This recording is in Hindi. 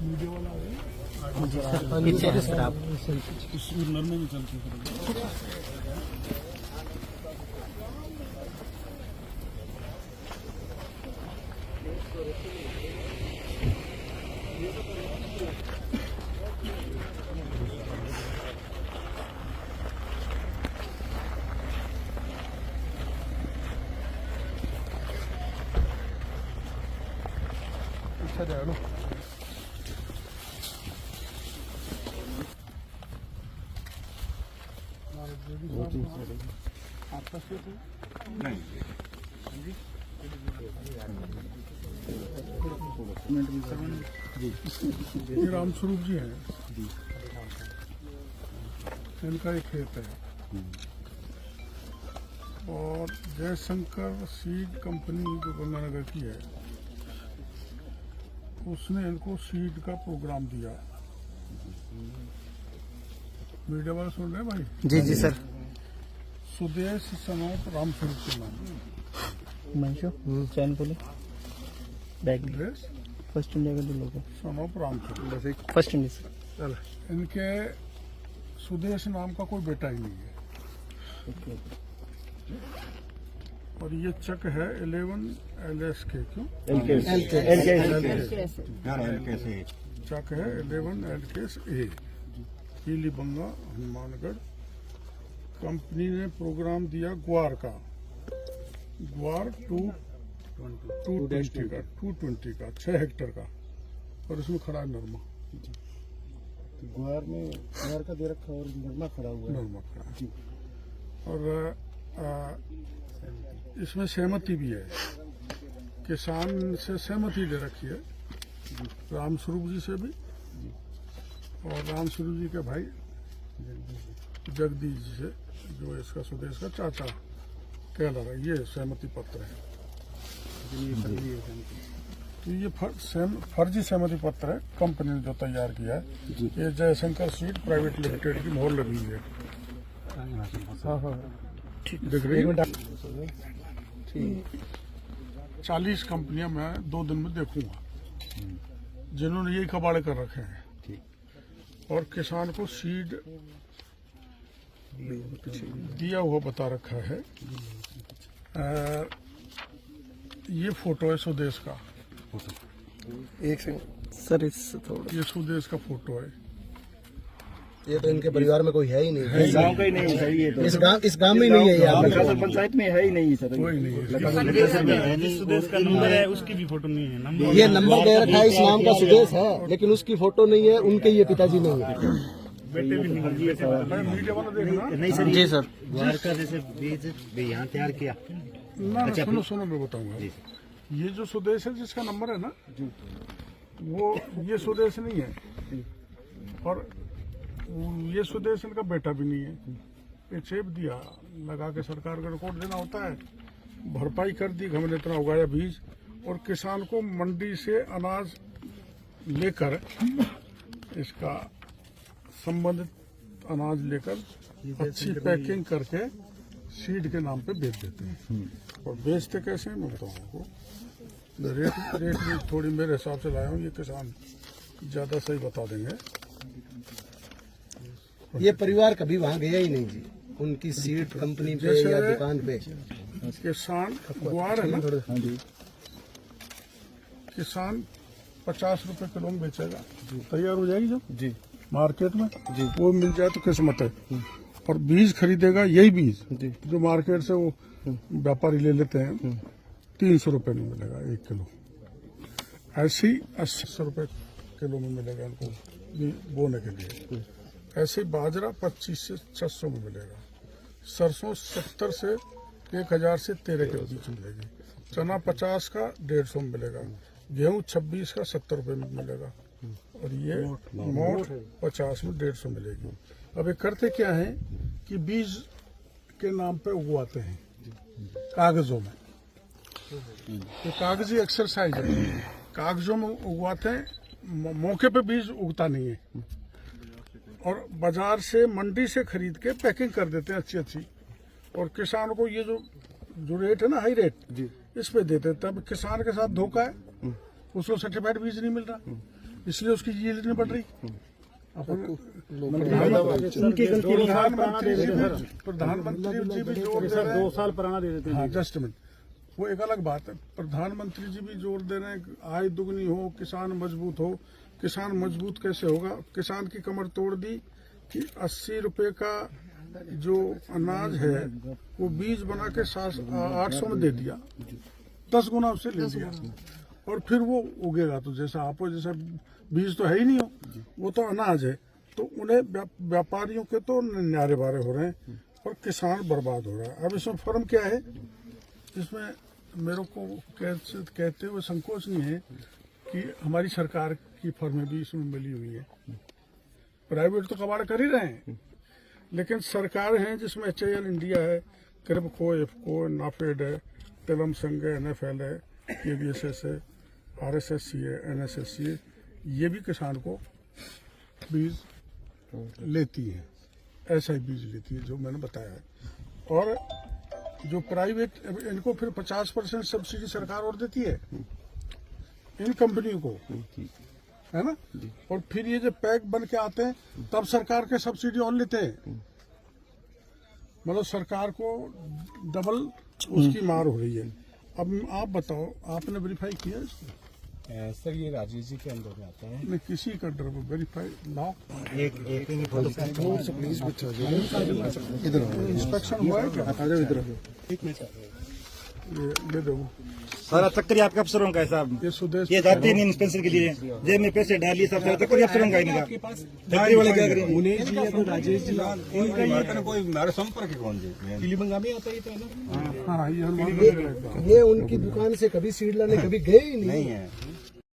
वीडियो वाला है जी सर, पीछे है सर आप। उस नर में निकलते हैं। अच्छा जाए ना आपका नहीं जी रामस्वरूप जी हैं, इनका एक खेत है और जयशंकर सीड कंपनी जो गंगानगर की है उसने इनको सीड का प्रोग्राम दिया। मीडिया वाले सुन रहे हैं भाई? जी जी सर। सुदेश सनोप रामस्वरूप के नाम मंशो चैन बोले बैग सुदेश फर्स्ट इंडिया का लोगो Sanop Ramswaroop first India sir. चल इनके सुदेश नाम का कोई बेटा ही नहीं है। और ये चक है 11 LSK क्यों चक है 11 LKA पीलीबंगा हनुमानगढ़। कंपनी ने प्रोग्राम दिया ग्वार का, ग्वार 220 का 6 हेक्टर का और इसमें खड़ा है नरमा। ग्वार में ग्वार का दे रखा और नरमा खड़ा हुआ है। नरमा खड़ा है और इसमें सहमति भी है, किसान से सहमति ले रखी है रामस्वरूप जी से भी और रामस्वरूप जी के भाई जगदीश जी से जो इसका सुदेश का चाचा कहला रहा है। ये सहमति पत्र है। तो ये फर्जी सहमति पत्र है कंपनी ने जो तैयार किया है। ये जयशंकर सीड प्राइवेट लिमिटेड की मोहर लगी हुई है। हाँ हाँ दिख रही है। 40 कंपनियां मैं 2 दिन में देखूंगा जिन्होंने यही कबाड़े कर रखे हैं और किसान को सीड दिया हुआ बता रखा है। ये फोटो है सुदेश का, एक सेकंड सर इससे थोड़ा ये सुदेश का फोटो है। ये तो इनके परिवार में कोई है ही नहीं। गांव का ही नहीं है ये तो। इस गांव में नहीं है ये। पंचायत में है ही नहीं सर। कोई नहीं है। जिस सुदेश का नंबर है उसकी भी फोटो नहीं है। नंबर ये नंबर दे रखा है, इस नाम का सुदेश है लेकिन उसकी फोटो नहीं है, उनके ये पिताजी नहीं है। बेटे भी नहीं मीडिया वाला देखना नहीं सर। जी सर। ग्वार का जैसे बीज यहाँ तैयार किया ना। सुनो मैं बताऊंगा। ये जो सुदेश है जिसका नंबर है ना वो ये सुदेश नहीं है और ये सुदेश इनका बेटा भी नहीं है। ये चेप दिया लगा के सरकार को रिकॉर्ड देना होता है। भरपाई कर दी, हमने इतना उगाया बीज और किसान को मंडी से अनाज लेकर इसका संबंधित अनाज लेकर अच्छी पैकिंग करके सीड के नाम पे बेच देते हैं। और बेचते कैसे हैं मैं बताऊँ आपको। रेट भी थोड़ी मेरे हिसाब से लाया हूँ, ये किसान ज्यादा सही बता देंगे। ये परिवार कभी वहाँ गया ही नहीं जी, उनकी सीड कंपनी पे या दुकान पे। किसान ग्वार है ना, किसान 50 रुपए किलो में बेचेगा, तैयार हो जाएगी जब जी मार्केट में जी वो मिल जाए तो किस्मत है। और बीज खरीदेगा यही बीज जो मार्केट से वो व्यापारी ले लेते हैं 300 रुपए में मिलेगा 1 किलो। ऐसे ही 80 रुपए किलो में मिलेगा उनको बोने के लिए। ऐसे ही बाजरा 25 से 600 में मिलेगा। सरसों 70 से 1000 से 13 के बीच मिलेगी। चना 50 का 150 में मिलेगा। गेहूं 26 का 70 रुपए में मिलेगा। और ये मोट 50 में 150 मिलेगी। अब ये करते क्या है कि बीज के नाम पे उगवाते हैं कागजों में। तो कागजी एक्सरसाइज है, कागजों में उगवाते हैं, मौके पे बीज उगता नहीं है। और बाजार से मंडी से खरीद के पैकिंग कर देते हैं अच्छी। और किसान को ये जो रेट है ना हाई रेट इस पे देते हैं। तब किसान के साथ धोखा है, उसको सर्टिफाइड बीज नहीं मिल रहा। इसलिए उसकी यील्ड नहीं बढ़ रही। अपन उनकी गलती नहीं है। प्रधानमंत्री जी भी जोर दे रहे हैं। 2 साल पुराना दे देते हैं। हाँ, जस्ट मिनट, वो एक अलग बात है। प्रधानमंत्री जी भी जोर दे रहे हैं कि आय दुगनी हो, किसान मजबूत हो। किसान मजबूत कैसे होगा? किसान की कमर तोड़ दी कि 80 रुपए का जो अनाज है वो बीज बना के 800 में दे दिया, 10 गुना उससे ले लिया, और फिर वो उगेगा तो जैसा आपको, जैसा बीज तो है ही नहीं हो, वो तो अनाज है। तो उन्हें व्यापारियों के तो न्यारे बारे हो रहे हैं और किसान बर्बाद हो रहा है। अब इसमें फर्म क्या है? इसमें मेरे को कहते हुए संकोच नहीं है कि हमारी सरकार की फर्में भी इसमें मिली हुई है। प्राइवेट तो कबाड़ कर ही रहे हैं, लेकिन सरकार है जिसमें HAL इंडिया है, क्रिप्को, एफको, नाफेड है, तिलम संघ है, NFL है, KVSS है, RSSC है, NSSC है। ये भी किसान को बीज लेती है, ऐसा ही बीज लेती है जो मैंने बताया है। और जो प्राइवेट, इनको फिर 50% सब्सिडी सरकार और देती है इन कंपनियों को, है ना। और फिर ये जब पैक बन के आते हैं तब सरकार के सब्सिडी और लेते हैं। मतलब सरकार को डबल उसकी मार हो रही है। अब आप बताओ, आपने वेरीफाई किया इसको? सर ये राजेश जी के अंदर में आता है। नहीं, किसी का डर वेरीफाई लाओ। एक प्लीज इधर इंस्पेक्शन हुआ है क्या? इधर ये दो, सारा चक्कर आपके अफसरों का है साहब। ये सुदेश ये जाते नहीं इंस्पेक्शन के लिए, जेब में पैसे डालिए, सब सारा चक्कर अफसरों का इनका। फैक्ट्री वाले क्या करेंगे? मुनीर जी या तो राजेश जी कोई हमारे संपर्क है कौन जी? किलीबंगा में आता ही तो है ना। हाँ, ये हनुमान ये उनकी दुकान से कभी सीड लाने कभी गए ही नहीं है